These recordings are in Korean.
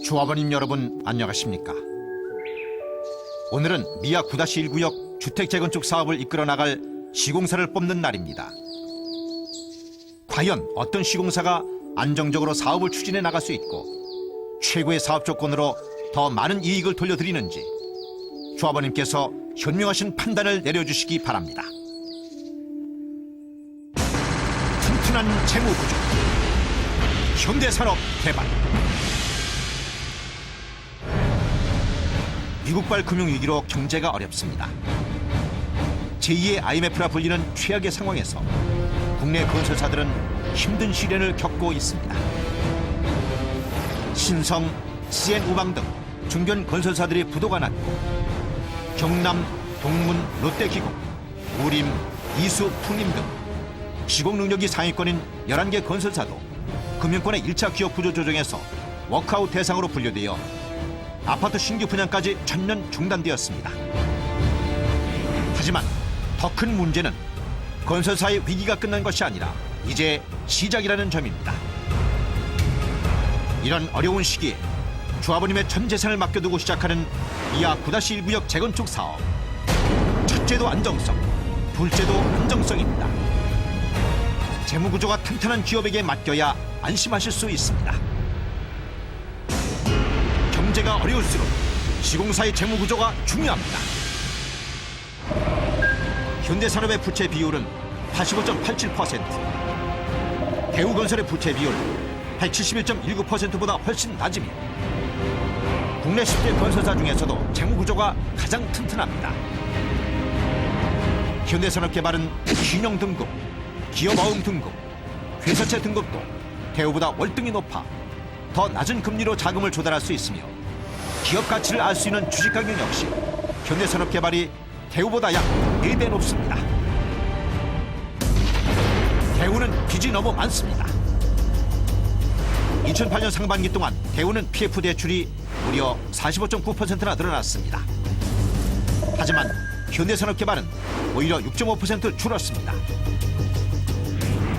조합원님 여러분 안녕하십니까? 오늘은 미아 9-1구역 주택 재건축 사업을 이끌어 나갈 시공사를 뽑는 날입니다. 과연 어떤 시공사가 안정적으로 사업을 추진해 나갈 수 있고 최고의 사업 조건으로 더 많은 이익을 돌려드리는지 조합원님께서 현명하신 판단을 내려주시기 바랍니다. 튼튼한 재무구조, 현대산업 개발. 미국발 금융위기로 경제가 어렵습니다. 제2의 IMF라 불리는 최악의 상황에서 국내 건설사들은 힘든 시련을 겪고 있습니다. 신성, CN우방 등 중견 건설사들이 부도가 났고 경남, 동문, 롯데기공, 우림, 이수, 풍림 등 시공 능력이 상위권인 11개 건설사도 금융권의 1차 기업 구조 조정에서 워크아웃 대상으로 분류되어 아파트 신규 분양까지 전면 중단되었습니다. 하지만 더 큰 문제는 건설사의 위기가 끝난 것이 아니라 이제 시작이라는 점입니다. 이런 어려운 시기에 조합원님의 전 재산을 맡겨두고 시작하는 미아 9-1구역 재건축 사업. 첫째도 안정성, 둘째도 안정성입니다. 재무구조가 튼튼한 기업에게 맡겨야 안심하실 수 있습니다. 경제가 어려울수록 시공사의 재무구조가 중요합니다. 현대산업의 부채 비율은 85.87%, 대우건설의 부채 비율은 171.19%보다 훨씬 낮으며 국내 10대 건설사 중에서도 재무구조가 가장 튼튼합니다. 현대산업개발은 신용 등급, 기업어음 등급, 회사채 등급도 대우보다 월등히 높아 더 낮은 금리로 자금을 조달할 수 있으며 기업 가치를 알 수 있는 주식 가격 역시 현대산업개발이 대우보다 약 4배 높습니다. 대우는 빚이 너무 많습니다. 2008년 상반기 동안 대우는 PF 대출이 무려 45.9%나 늘어났습니다. 하지만 현대산업개발은 오히려 6.5% 줄었습니다.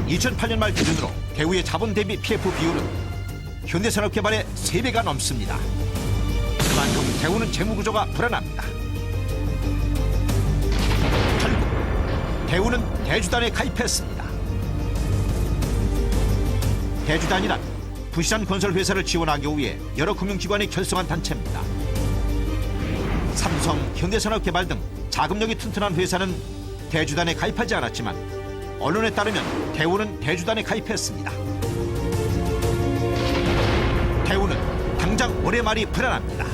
2008년 말 기준으로 대우의 자본 대비 PF 비율은 현대산업개발의 3배가 넘습니다. 그만큼 대우는 재무구조가 불안합니다. 결국 대우는 대주단에 가입했습니다. 대주단이란 부실한 건설회사를 지원하기 위해 여러 금융기관이 결성한 단체입니다. 삼성, 현대산업개발 등 자금력이 튼튼한 회사는 대주단에 가입하지 않았지만 언론에 따르면 대우는 대주단에 가입했습니다. 대우는 당장 올해 말이 불안합니다.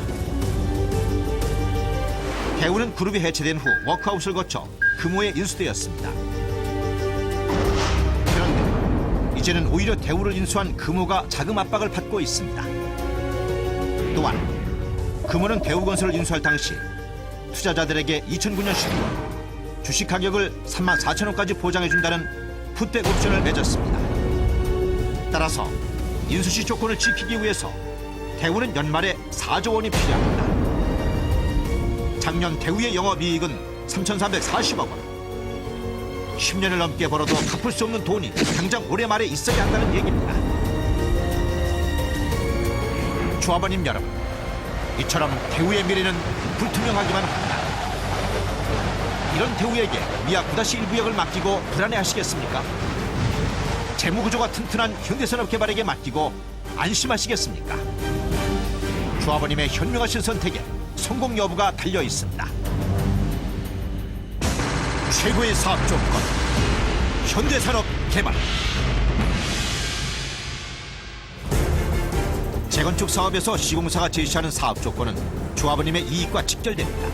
대우는 그룹이 해체된 후 워크아웃을 거쳐 금호에 인수되었습니다. 그런데 이제는 오히려 대우를 인수한 금호가 자금 압박을 받고 있습니다. 또한 금호는 대우건설을 인수할 당시 투자자들에게 2009년 12월 주식 가격을 34,000원까지 보장해준다는 풋백 옵션을 맺었습니다. 따라서 인수시 조건을 지키기 위해서 대우는 연말에 4조 원이 필요합니다. 작년 대우의 영업이익은 3,440억 원. 10년을 넘게 벌어도 갚을 수 없는 돈이 당장 올해 말에 있어야 한다는 얘기입니다. 조합원님 여러분, 이처럼 대우의 미래는 불투명하기만 합니다. 이런 대우에게 미아 9-1구역을 맡기고 불안해하시겠습니까? 재무구조가 튼튼한 현대산업개발에게 맡기고 안심하시겠습니까? 조합원님의 현명하신 선택에 성공 여부가 달려 있습니다. 최고의 사업 조건, 현대산업개발. 재건축 사업에서 시공사가 제시하는 사업 조건은 조합원님의 이익과 직결됩니다.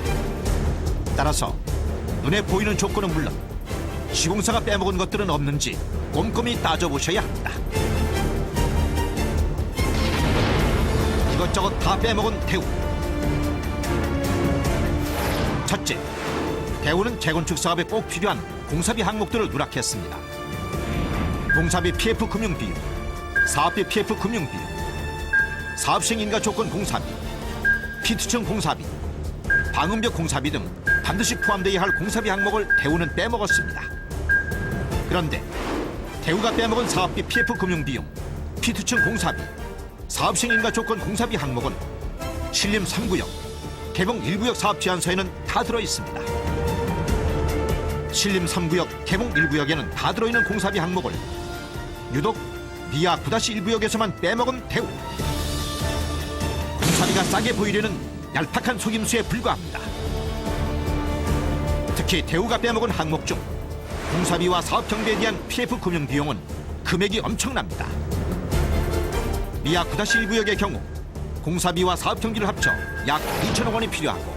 따라서 눈에 보이는 조건은 물론 시공사가 빼먹은 것들은 없는지 꼼꼼히 따져보셔야 합니다. 이것저것 다 빼먹은 대우. 첫째, 대우는 재건축 사업에 꼭 필요한 공사비 항목들을 누락했습니다. 공사비 PF 금융 비율, 사업비 PF 금융 비율, 사업시행 인가 조건 공사비, 피투층 공사비, 방음벽 공사비 등 반드시 포함되어야 할 공사비 항목을 대우는 빼먹었습니다. 그런데 대우가 빼먹은 사업비 PF 금융 비용, 피투층 공사비, 사업시행 인가 조건 공사비 항목은 신림 3구역, 개봉 1구역 사업 제안서에는 다 들어 있습니다. 신림 3구역, 개봉 1구역에는 다 들어있는 공사비 항목을 유독 미아 9-1구역에서만 빼먹은 대우. 공사비가 싸게 보이려는 얄팍한 속임수에 불과합니다. 특히 대우가 빼먹은 항목 중 공사비와 사업 경비에 대한 PF 금융 비용은 금액이 엄청납니다. 미아 9-1구역의 경우 공사비와 사업 경비를 합쳐 약 2천억 원이 필요하고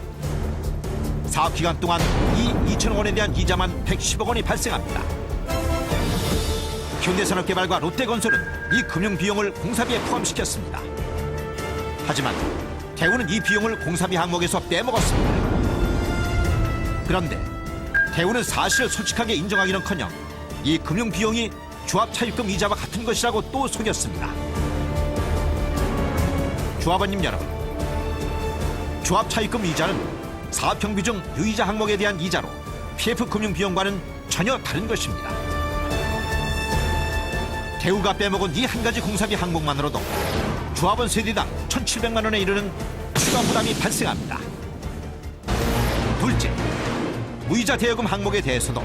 사업 기간 동안 이 2천억 원에 대한 이자만 110억 원이 발생합니다. 현대산업개발과 롯데건설은 이 금융 비용을 공사비에 포함시켰습니다. 하지만 대우는 이 비용을 공사비 항목에서 빼먹었습니다. 그런데 대우는 사실을 솔직하게 인정하기는커녕 이 금융 비용이 조합 차입금 이자와 같은 것이라고 또 속였습니다. 조합원님 여러분, 조합 차입금 이자는 사업 경비 중 유이자 항목에 대한 이자로 PF 금융 비용과는 전혀 다른 것입니다. 대우가 빼먹은 이 한 가지 공사비 항목만으로도 조합원 세대당 1,700만 원에 이르는 추가 부담이 발생합니다. 둘째, 무이자 대여금 항목에 대해서도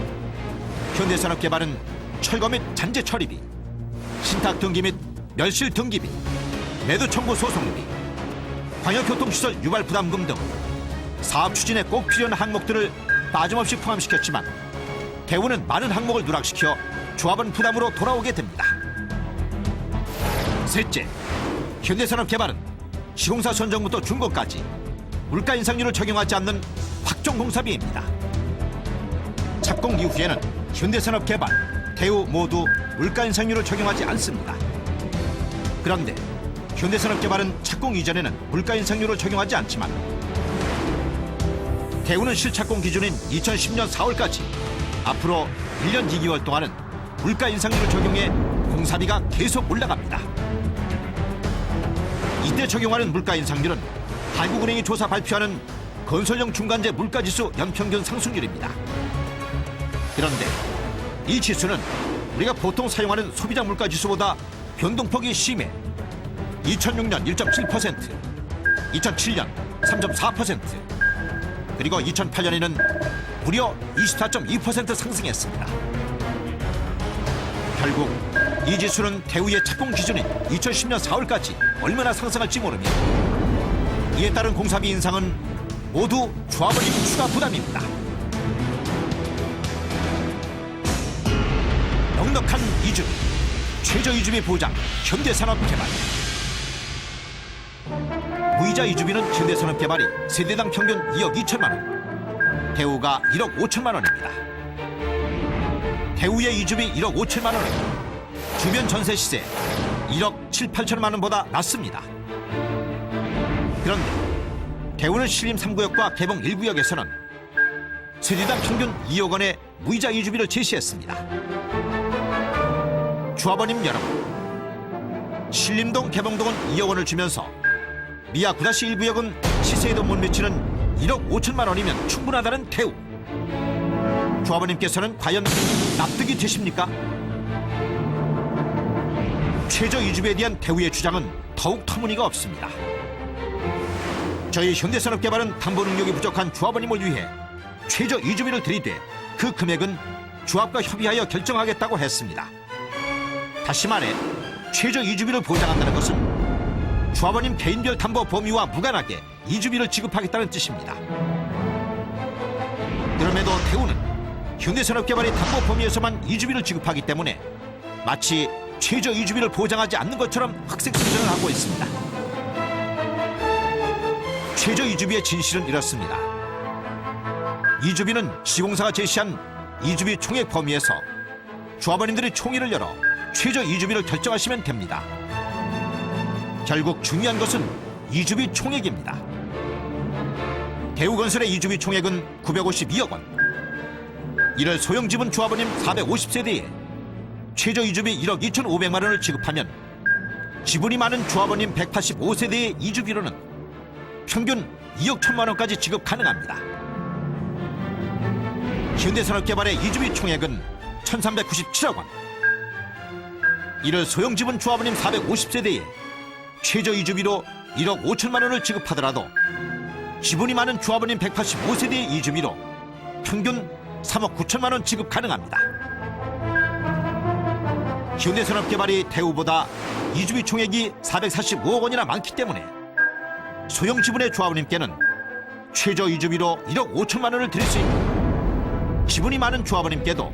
현대산업개발은 철거 및 잔재 처리비, 신탁 등기 및 멸실 등기비, 매도 청구 소송비, 광역교통시설 유발 부담금 등 사업 추진에 꼭 필요한 항목들을 빠짐없이 포함시켰지만 대우는 많은 항목을 누락시켜 조합원 부담으로 돌아오게 됩니다. 셋째, 현대산업개발은 시공사 선정부터 준공까지 물가 인상률을 적용하지 않는 확정 공사비입니다. 착공 이후에는 현대산업개발, 대우 모두 물가 인상률을 적용하지 않습니다. 그런데 현대산업개발은 착공 이전에는 물가 인상률을 적용하지 않지만 대우는 실착공 기준인 2010년 4월까지 앞으로 1년 2개월 동안은 물가 인상률을 적용해 공사비가 계속 올라갑니다. 이때 적용하는 물가 인상률은 한국은행이 조사 발표하는 건설용 중간재 물가지수 연평균 상승률입니다. 그런데 이 지수는 우리가 보통 사용하는 소비자 물가지수보다 변동폭이 심해 2006년 1.7%, 2007년 3.4%, 그리고 2008년에는 무려 24.2% 상승했습니다. 결국 이 지수는 대우의 착공 기준인 2010년 4월까지 얼마나 상승할지 모르며 이에 따른 공사비 인상은 모두 조합원님 추가 부담입니다. 넉넉한 이주비, 최저 이주비 보장, 현대산업개발. 무이자 이주비는 현대산업개발이 세대당 평균 2억 2천만 원, 대우가 1억 5천만 원입니다. 대우의 이주비 1억 5천만 원은 주변 전세 시세 1억 7, 8천만 원보다 낮습니다. 그런데 대우는 신림 3구역과 개봉 1구역에서는 세대당 평균 2억 원의 무이자 이주비를 제시했습니다. 조합원님 여러분, 신림동, 개봉동은 2억 원을 주면서 미아 9-1구역은 시세에도 못 미치는 1억 5천만 원이면 충분하다는 대우. 조합원님께서는 과연 납득이 되십니까? 최저 이주비에 대한 대우의 주장은 더욱 터무니가 없습니다. 저희 현대산업개발은 담보 능력이 부족한 조합원님을 위해 최저 이주비를 들이대 그 금액은 조합과 협의하여 결정하겠다고 했습니다. 다시 말해 최저 이주비를 보장한다는 것은 조합원님 개인별 담보 범위와 무관하게 이주비를 지급하겠다는 뜻입니다. 그럼에도 대우는 현대산업개발의 담보 범위에서만 이주비를 지급하기 때문에 마치 최저 이주비를 보장하지 않는 것처럼 흑색성전을 하고 있습니다. 최저 이주비의 진실은 이렇습니다. 이주비는 시공사가 제시한 이주비 총액 범위에서 조합원님들이 총회를 열어 최저 이주비를 결정하시면 됩니다. 결국 중요한 것은 이주비 총액입니다. 대우건설의 이주비 총액은 952억 원. 이를 소형지분 조합원님 450세대에 최저 이주비 1억 2,500만 원을 지급하면 지분이 많은 조합원님 185세대의 이주비로는 평균 2억 1천만 원까지 지급 가능합니다. 현대산업개발의 이주비 총액은 1,397억 원. 이를 소형지분 조합원님 450세대에 최저 이주비로 1억 5천만 원을 지급하더라도 지분이 많은 조합원인 185세대의 이주비로 평균 3억 9천만 원 지급 가능합니다. 현대산업개발이 대우보다 이주비 총액이 445억 원이나 많기 때문에 소형 지분의 조합원님께는 최저 이주비로 1억 5천만 원을 드릴 수 있고 지분이 많은 조합원님께도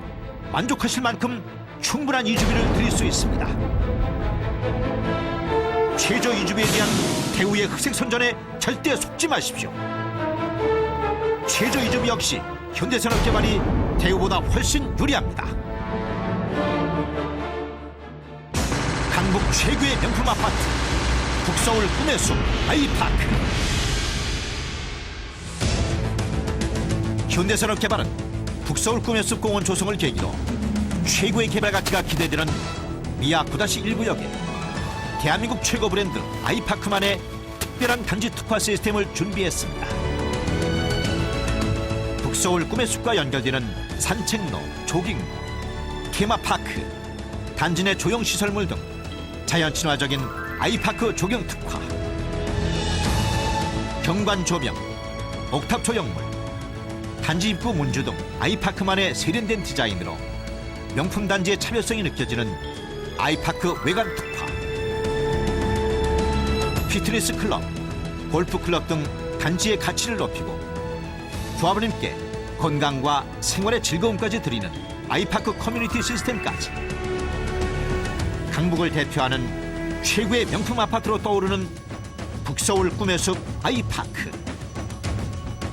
만족하실 만큼 충분한 이주비를 드릴 수 있습니다. 최저 이주비에 대한 대우의 흑색선전에 절대 속지 마십시오. 최저 이주비 역시 현대산업개발이 대우보다 훨씬 유리합니다. 강북 최고의 명품 아파트 북서울 꿈의 숲 아이파크. 현대산업개발은 북서울 꿈의 숲 공원 조성을 계기로 최고의 개발 가치가 기대되는 미아 9-1구역에 대한민국 최고 브랜드 아이파크만의 특별한 단지 특화 시스템을 준비했습니다. 북서울 꿈의 숲과 연결되는 산책로, 조깅로, 테마파크, 단지 내 조형 시설물 등 자연 친화적인 아이파크 조경 특화, 경관 조명, 옥탑 조형물, 단지 입구 문주 등 아이파크만의 세련된 디자인으로 명품 단지의 차별성이 느껴지는 아이파크 외관 특화, 피트니스 클럽, 골프 클럽 등 단지의 가치를 높이고 조합원님께 건강과 생활의 즐거움까지 드리는 아이파크 커뮤니티 시스템까지 강북을 대표하는 최고의 명품 아파트로 떠오르는 북서울 꿈의 숲 아이파크.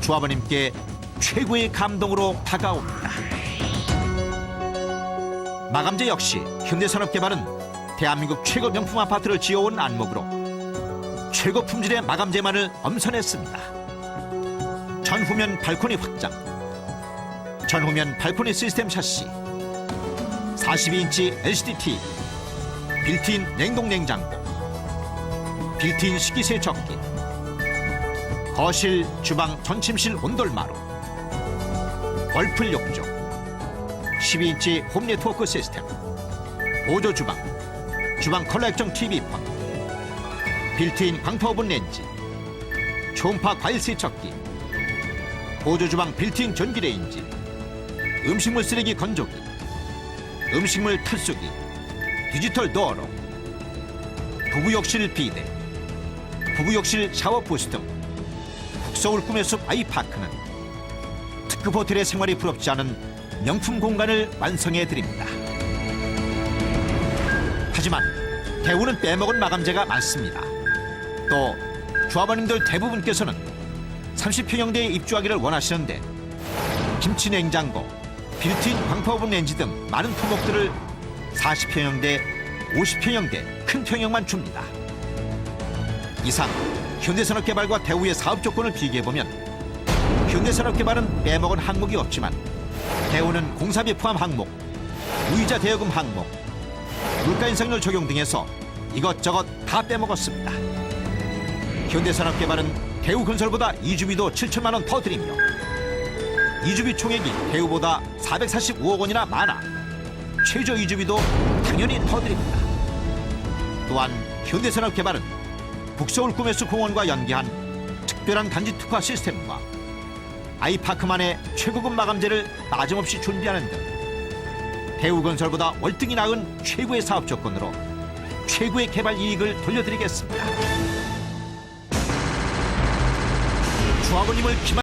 조합원님께 최고의 감동으로 다가옵니다. 마감재 역시 현대산업개발은 대한민국 최고 명품 아파트를 지어온 안목으로 최고 품질의 마감재만을 엄선했습니다. 전후면 발코니 확장, 전후면 발코니 시스템 샤시, 42인치 LCD TV, 빌트인 냉동 냉장고, 빌트인 식기세척기, 거실, 주방, 전침실 온돌마루, 월플 욕조, 12인치 홈 네트워크 시스템, 보조 주방, 주방 컬러 액정 TV판, 빌트인 광파오븐 렌지, 초음파 과일 세척기, 보조 주방 빌트인 전기레인지, 음식물 쓰레기 건조기, 음식물 탈수기, 디지털 도어로, 부부욕실 비대, 부부욕실 샤워 부스 등 북서울 꿈의 숲 아이파크는 특급 호텔의 생활이 부럽지 않은 명품 공간을 완성해 드립니다. 하지만 대우는 빼먹은 마감재가 많습니다. 또 조합원님들 대부분께서는 30평형대에 입주하기를 원하시는데 김치 냉장고, 빌트인 광파오븐 렌지 등 많은 품목들을 40평형대, 50평형대 큰 평형만 줍니다. 이상 현대산업개발과 대우의 사업 조건을 비교해보면 현대산업개발은 빼먹은 항목이 없지만 대우는 공사비 포함 항목, 무이자 대여금 항목, 물가인상률 적용 등에서 이것저것 다 빼먹었습니다. 현대산업개발은 대우건설보다 이주비도 7천만 원 더 드리며 이주비 총액이 대우보다 445억 원이나 많아 최저 이주비도 당연히 더 드립니다. 또한 현대산업개발은 북서울 꿈의 숲 공원과 연계한 특별한 단지 특화 시스템과 아이파크만의 최고급 마감재를 빠짐없이 준비하는 등 대우건설보다 월등히 나은 최고의 사업 조건으로 최고의 개발 이익을 돌려드리겠습니다. 조합원님을 기만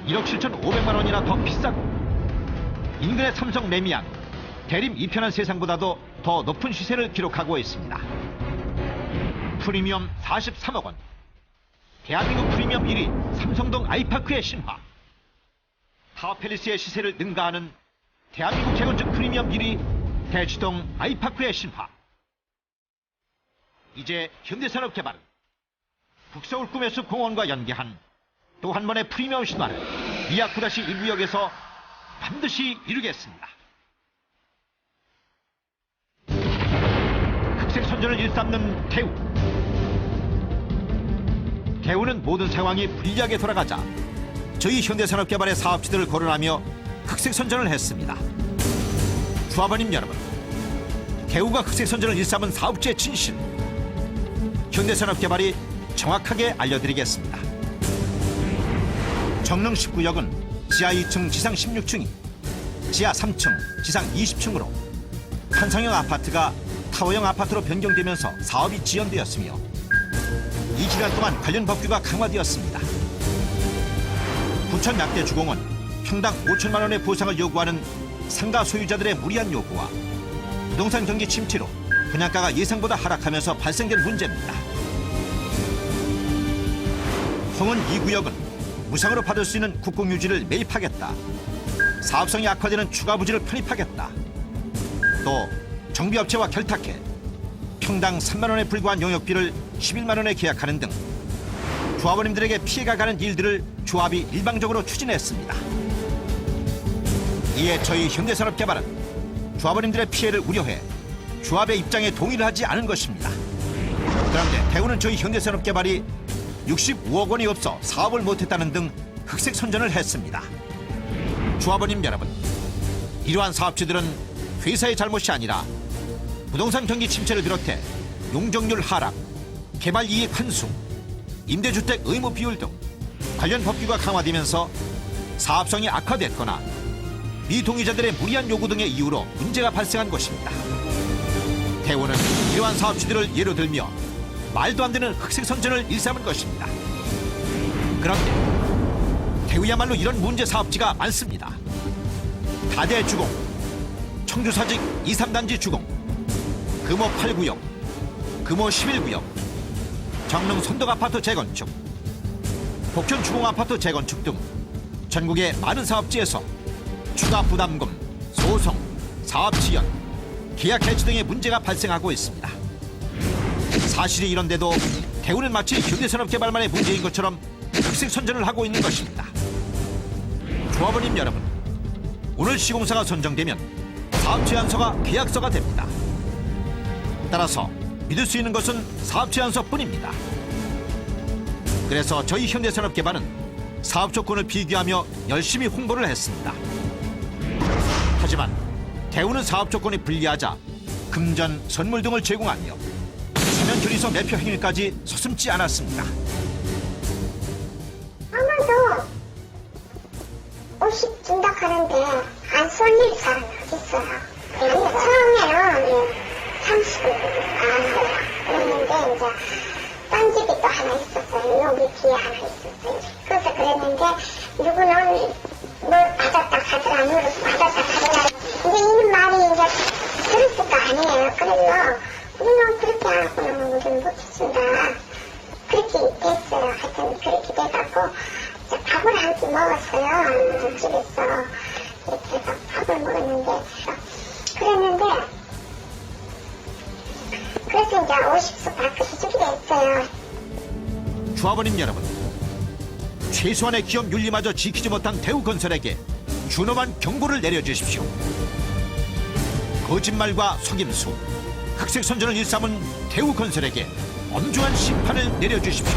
1억 7,500만 원이나 더 비싸고 인근의 삼성 레미안, 대림 이편한 세상보다도 더 높은 시세를 기록하고 있습니다. 프리미엄 43억 원. 대한민국 프리미엄 1위 삼성동 아이파크의 신화. 타워팰리스의 시세를 능가하는 대한민국 재건축 프리미엄 1위 대치동 아이파크의 신화. 이제 현대산업개발은 북서울 꿈의 숲 공원과 연계한 또 한 번의 프리미엄 신화를 미아 9-1구역에서 반드시 이루겠습니다. 흑색 선전을 일삼는 대우. 대우는 모든 상황이 불리하게 돌아가자 저희 현대산업개발의 사업지들을 거론하며 흑색 선전을 했습니다. 조합원님 여러분, 대우가 흑색 선전을 일삼은 사업지의 진실, 현대산업개발이 정확하게 알려드리겠습니다. 정릉 19역은 지하 2층, 지상 16층이 지하 3층, 지상 20층으로 탄성형 아파트가 타워형 아파트로 변경되면서 사업이 지연되었으며 이 기간 동안 관련 법규가 강화되었습니다. 부천 약대주공은 평당 5천만 원의 보상을 요구하는 상가 소유자들의 무리한 요구와 부동산 경기 침체로 분양가가 예상보다 하락하면서 발생된 문제입니다. 홍은 2구역은 무상으로 받을 수 있는 국공유지를 매입하겠다, 사업성이 악화되는 추가 부지를 편입하겠다, 또 정비업체와 결탁해 평당 3만 원에 불과한 용역비를 11만 원에 계약하는 등 조합원님들에게 피해가 가는 일들을 조합이 일방적으로 추진했습니다. 이에 저희 현대산업개발은 조합원님들의 피해를 우려해 조합의 입장에 동의를 하지 않은 것입니다. 그런데 대우는 저희 현대산업개발이 65억 원이 없어 사업을 못했다는 등 흑색 선전을 했습니다. 조합원님 여러분, 이러한 사업주들은 회사의 잘못이 아니라 부동산 경기 침체를 비롯해 용적률 하락, 개발 이익 환수, 임대주택 의무 비율 등 관련 법규가 강화되면서 사업성이 악화됐거나 미동의자들의 무리한 요구 등의 이유로 문제가 발생한 것입니다. 대우는 이러한 사업주들을 예로 들며 말도 안 되는 흑색 선전을 일삼은 것입니다. 그런데 대우야말로 이런 문제 사업지가 많습니다. 다대주공, 청주사직 2, 3단지 주공, 금호 8구역, 금호 11구역, 정릉 선덕아파트 재건축, 복천 주공아파트 재건축 등 전국의 많은 사업지에서 추가 부담금, 소송, 사업 지연, 계약 해지 등의 문제가 발생하고 있습니다. 사실이 이런데도 대우는 마치 현대산업개발만의 문제인 것처럼 흑색 선전을 하고 있는 것입니다. 조합원님 여러분, 오늘 시공사가 선정되면 사업 제안서가 계약서가 됩니다. 따라서 믿을 수 있는 것은 사업 제안서뿐입니다. 그래서 저희 현대산업개발은 사업 조건을 비교하며 열심히 홍보를 했습니다. 하지만 대우는 사업 조건이 불리하자 금전, 선물 등을 제공하며 서면 결의서 매표 행위까지 서슴지 않았습니다. 아마도 50 준다 하는데 안 쏠릴 사람이 어딨어요. 처음에는 30을 안 거야. 그랬는데 이제 딴 집이 또 하나 있었어요. 여기 뒤에 하나 있었어요. 그래서 그랬는데 누구는 뭘 받았다 하더라, 누구를 받았다 하더라. 이제 이 말이 이제 들었을 거 아니에요. 그래서 우리는 그렇게 안 하고는 우리는 못했습니다. 그렇게 됐어요. 하여튼 그렇게 돼갖고 밥을 한 끼 먹었어요. 집에서 이렇게 해서 밥을 먹었는데 그랬는데 그래서 이제 50수 받고 해주기로 했어요. 조합원님 여러분, 최소한의 기업 윤리마저 지키지 못한 대우건설에게 준엄한 경고를 내려주십시오. 거짓말과 속임수, 흑색 선전을 일삼은 대우건설에게 엄중한 심판을 내려주십시오.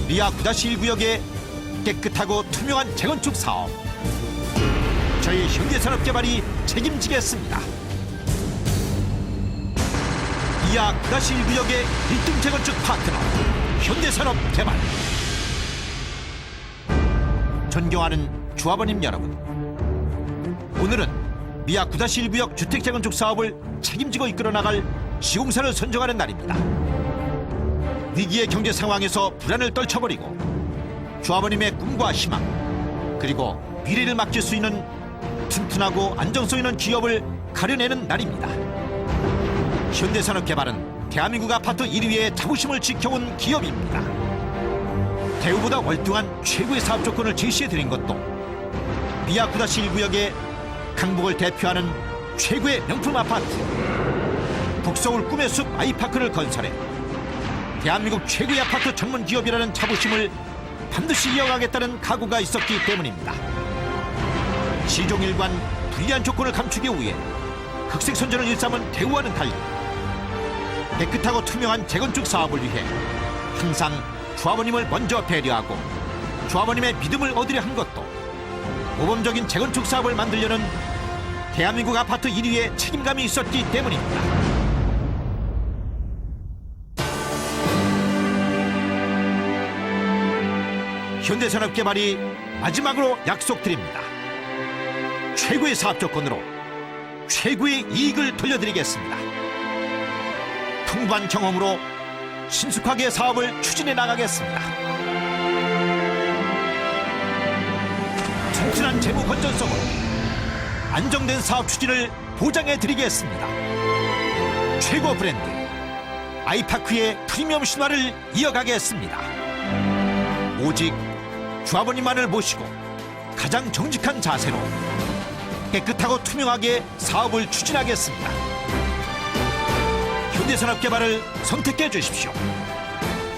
미아 9-1구역의 깨끗하고 투명한 재건축 사업, 저희 현대산업개발이 책임지겠습니다. 미아 9-1구역의 1등 재건축 파트너 현대산업개발. 존경하는 조합원님 여러분, 오늘은 미아 9-1구역 주택재건축 사업을 책임지고 이끌어 나갈 시공사를 선정하는 날입니다. 위기의 경제 상황에서 불안을 떨쳐버리고 조합원님의 꿈과 희망, 그리고 미래를 맡길 수 있는 튼튼하고 안정성 있는 기업을 가려내는 날입니다. 현대산업개발은 대한민국 아파트 1위의 자부심을 지켜온 기업입니다. 대우보다 월등한 최고의 사업 조건을 제시해드린 것도 미아 9-1구역의 강북을 대표하는 최고의 명품 아파트 북서울 꿈의 숲 아이파크를 건설해 대한민국 최고의 아파트 전문 기업이라는 자부심을 반드시 이어가겠다는 각오가 있었기 때문입니다. 시종일관 불리한 조건을 감추기 위해 흑색 선전을 일삼은 대우와는 달리 깨끗하고 투명한 재건축 사업을 위해 항상 조합원님을 먼저 배려하고 조합원님의 믿음을 얻으려 한 것도 모범적인 재건축 사업을 만들려는 대한민국 아파트 1위의 책임감이 있었기 때문입니다. 현대산업개발이 마지막으로 약속드립니다. 최고의 사업 조건으로 최고의 이익을 돌려드리겠습니다. 풍부한 경험으로 신속하게 사업을 추진해 나가겠습니다. 튼튼한 재무 건전성으로 안정된 사업 추진을 보장해 드리겠습니다. 최고 브랜드 아이파크의 프리미엄 신화를 이어가겠습니다. 오직 조합원님만을 모시고 가장 정직한 자세로 깨끗하고 투명하게 사업을 추진하겠습니다. 현대산업개발을 선택해 주십시오.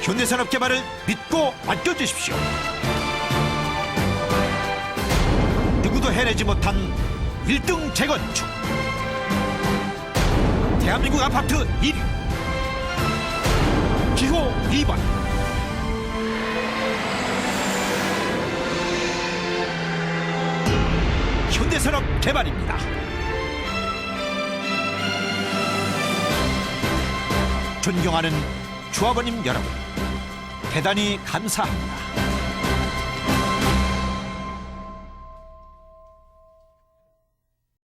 현대산업개발을 믿고 맡겨주십시오. 누구도 해내지 못한 1등 재건축 대한민국 아파트 1위 기호 2번 현대산업개발입니다. 존경하는 조합원님 여러분, 대단히 감사합니다.